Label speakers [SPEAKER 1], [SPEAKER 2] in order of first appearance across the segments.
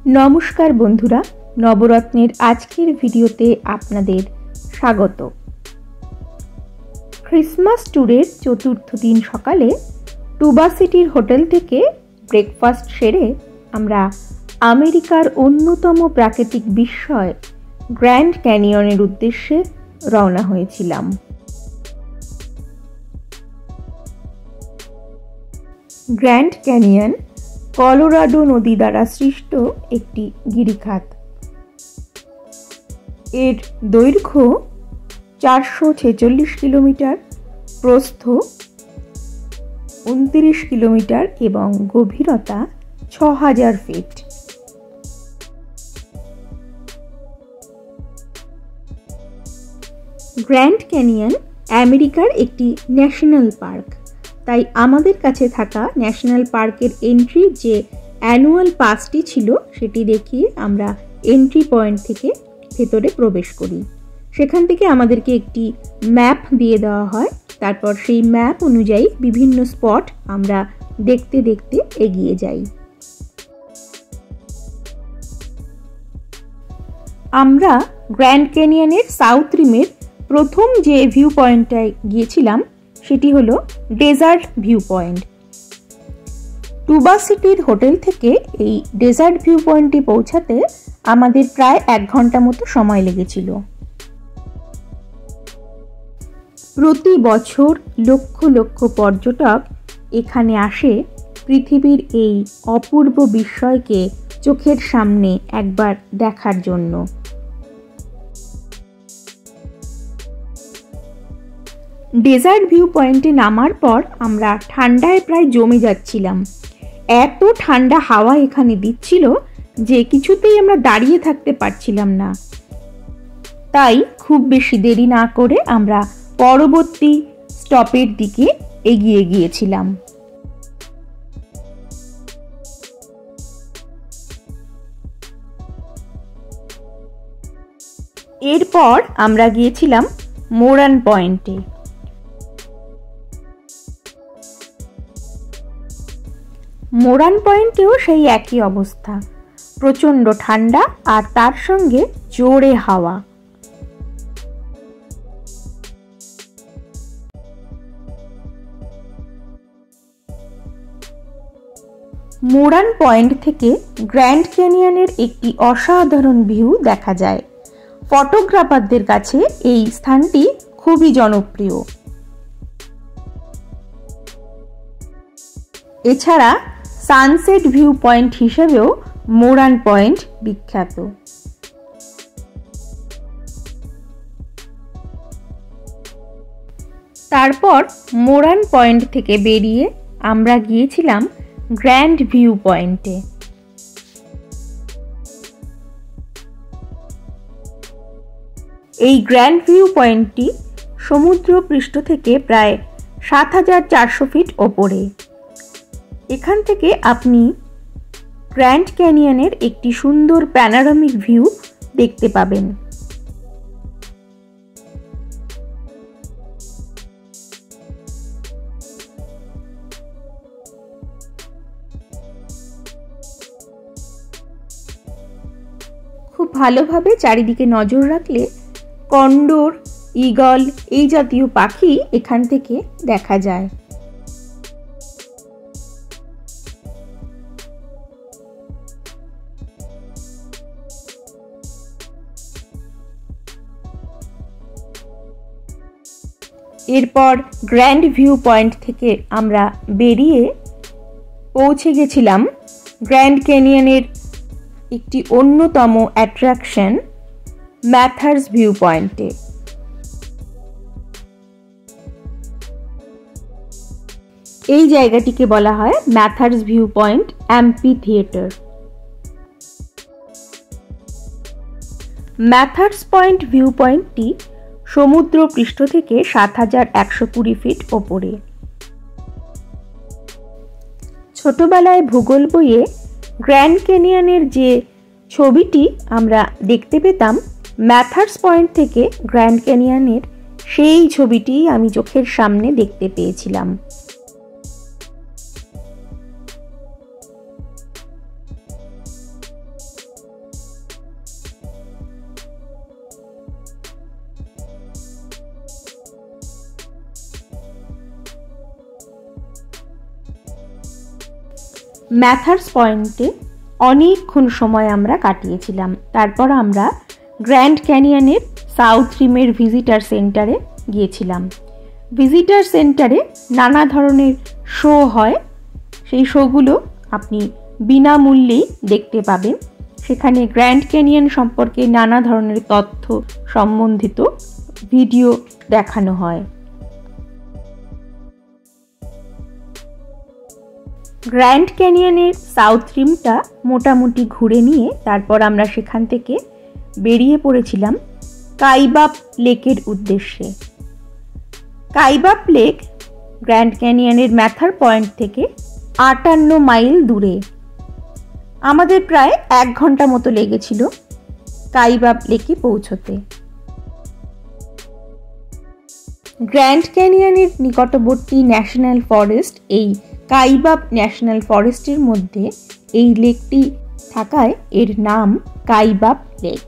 [SPEAKER 1] नमस्कार बंधुरा नवरत्नेर आजकेर भिडियोते आपनादेर स्वागत। क्रिसमास टूरेर चतुर्थ दिन सकाले टुबा सिटिर होटेल थेके ब्रेकफास्ट सेरे आमरा आमेरिकार अन्यतम प्राकृतिक बिस्मय ग्रैंड कैनियनेर उद्देश्ये रওনা हयेछिलाम। ग्रैंड कैनियन कलोराडो नदी द्वारा सृष्ट एक गिरिखात। एर दैर्घ्य 446 किलोमीटर, प्रस्थ 29 किलोमीटर एवं गभीरता 6000 फीट। ग्रैंड कैनियन अमेरिकार एक न्याशनल पार्क, তাই আমাদের কাছে থাকা ন্যাশনাল পার্কের এন্ট্রি যে অ্যানুয়াল পাসটি ছিল সেটি দেখিয়ে আমরা এন্ট্রি পয়েন্ট থেকে ভেতরে প্রবেশ করি। সেখান থেকে আমাদেরকে একটি ম্যাপ দিয়ে দেওয়া হয়, তারপর সেই ম্যাপ অনুযায়ী বিভিন্ন স্পট আমরা দেখতে দেখতে এগিয়ে যাই। আমরা গ্র্যান্ড ক্যানিয়নের সাউথ রিমের প্রথম যে ভিউ পয়েন্টটায় গিয়েছিলাম সেটি হলো ডেজার্ট ভিউ পয়েন্ট। টুবা সিটির হোটেল থেকে এই ডেজার্ট ভিউ পয়েন্টে পৌঁছাতে আমাদের প্রায় 1 ঘন্টা মতো সময় লেগেছিল। প্রতি বছর লক্ষ লক্ষ পর্যটক এখানে আসে পৃথিবীর এই অপূর্ব বিস্ময়কে চোখের সামনে একবার দেখার জন্য। ডেজার্ট ভিউ পয়েন্টে নামার পর আমরা ঠান্ডায় প্রায় জমে যাচ্ছিলাম। এত ঠান্ডা হাওয়া এখানে দিচ্ছিল যে কিছুতেই আমরা দাঁড়িয়ে থাকতে পারছিলাম না। তাই খুব বেশি দেরি না করে আমরা পরবর্তী স্টপের দিকে এগিয়ে গিয়েছিলাম। এরপর আমরা গিয়েছিলাম মোরান পয়েন্টে। মোরান পয়েন্টেও সেই একই অবস্থা, প্রচণ্ড ঠান্ডা আর তার সঙ্গে জোরে হাওয়া। মোরান পয়েন্ট থেকে গ্র্যান্ড ক্যানিয়নের একটি অসাধারণ ভিউ দেখা যায়। ফটোগ্রাফারদের কাছে এই স্থানটি খুবই জনপ্রিয়। এছাড়া সানসেট ভিউ পয়েন্ট হিসেবেও মোরান পয়েন্ট বিখ্যাত। তারপর মোরান পয়েন্ট থেকে বেরিয়ে আমরা গিয়েছিলাম গ্র্যান্ড ভিউ পয়েন্টে। এই গ্র্যান্ড ভিউ পয়েন্টটি সমুদ্র পৃষ্ঠ থেকে প্রায় 7400 ফিট ওপরে। এখান থেকে আপনি গ্র্যান্ড ক্যানিয়নের একটি সুন্দর প্যানোরামিক ভিউ দেখতে পাবেন। খুব ভালোভাবে চারিদিকে নজর রাখলে কন্ডোর, ঈগল এই জাতীয় পাখি এখান থেকে দেখা যায়। এরপর গ্র্যান্ড ভিউ পয়েন্ট থেকে আমরা বেরিয়ে পৌঁছে গেছিলাম গ্র্যান্ড ক্যানিয়নের একটি অন্যতম অ্যাট্রাকশন ম্যাথার্স ভিউ পয়েন্টে। এই জায়গাটিকে বলা হয় Mathers view point amphitheatre. Mathers point view পয়েন্টটি সমুদ্র পৃষ্ঠ থেকে 7120 ফিট ওপরে। ছোটবেলায় ভূগোল বইয়ে গ্র্যান্ড ক্যানিয়নের যে ছবিটি আমরা দেখতে পেতাম ম্যাথার্স পয়েন্ট থেকে গ্র্যান্ড ক্যানিয়নের, সেই ছবিটি আমি চোখের সামনে দেখতে পেয়েছিলাম। ম্যাথার্স পয়েন্টে অনেকক্ষণ সময় আমরা কাটিয়েছিলাম। তারপর আমরা গ্র্যান্ড ক্যানিয়নের সাউথ রিমের ভিজিটার সেন্টারে গিয়েছিলাম। ভিজিটার সেন্টারে নানা ধরনের শো হয়, সেই শোগুলো আপনি বিনামূল্যেই দেখতে পাবেন। সেখানে গ্র্যান্ড ক্যানিয়ন সম্পর্কে নানা ধরনের তথ্য সম্বন্ধিত ভিডিও দেখানো হয়। গ্র্যান্ড ক্যানিয়নের সাউথ রিমটা মোটামুটি ঘুরে নিয়ে তারপর আমরা সেখান থেকে বেরিয়ে পড়েছিলাম কাইবাব লেকের উদ্দেশ্যে। কাইবাব লেক গ্র্যান্ড ক্যানিয়নের ম্যাথার পয়েন্ট থেকে 58 মাইল দূরে। আমাদের প্রায় 1 ঘন্টা মতো লেগেছিল কাইবাব লেকে পৌঁছতে। গ্র্যান্ড ক্যানিয়নের নিকটবর্তী ন্যাশনাল ফরেস্ট এই কাইবাব ন্যাশনাল ফরেস্টের মধ্যে এই লেকটি থাকায় এর নাম কাইবাব লেক।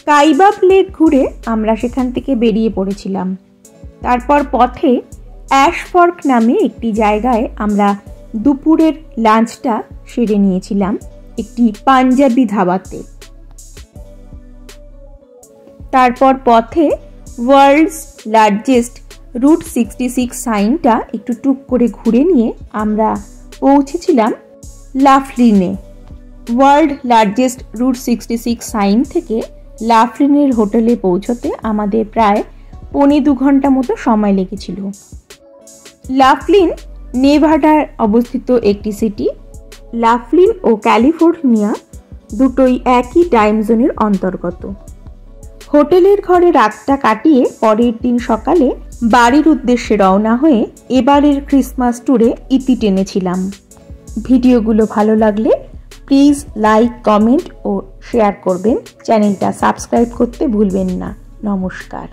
[SPEAKER 1] কাইবাব লেক ঘুরে আমরা সেখান থেকে বেরিয়ে পড়েছিলাম। তারপর পথে অ্যাশফর্ক নামে একটি জায়গায় আমরা দুপুরের লাঞ্চটা সেরে নিয়েছিলাম একটি পাঞ্জাবি ধাবাতে। তারপর পথে ওয়ার্ল্ডস লার্জেস্ট রুট 66 সাইনটা একটু টুক করে ঘুরে নিয়ে আমরা পৌঁছেছিলাম লাফলিনে। ওয়ার্ল্ড লার্জেস্ট রুট 66 সাইন থেকে লাফলিনের হোটেলে পৌঁছতে আমাদের প্রায় 2.25 ঘন্টা মতো সময় লেগেছিল। লাফলিন নেভাডায় অবস্থিত একটি সিটি। লাফলিন ও ক্যালিফোর্নিয়া দুটোই একই টাইম জোনের অন্তর্গত। হোটেলের ঘরে রাতটা কাটিয়ে পরের দিন সকালে বাড়ির উদ্দেশ্যে রওনা হয়ে এবারের ক্রিসমাস ট্যুরে ইতি টেনেছিলাম। ভিডিওগুলো ভালো লাগলে প্লিজ লাইক, কমেন্ট ও শেয়ার করবেন। চ্যানেলটা সাবস্ক্রাইব করতে ভুলবেন না। নমস্কার।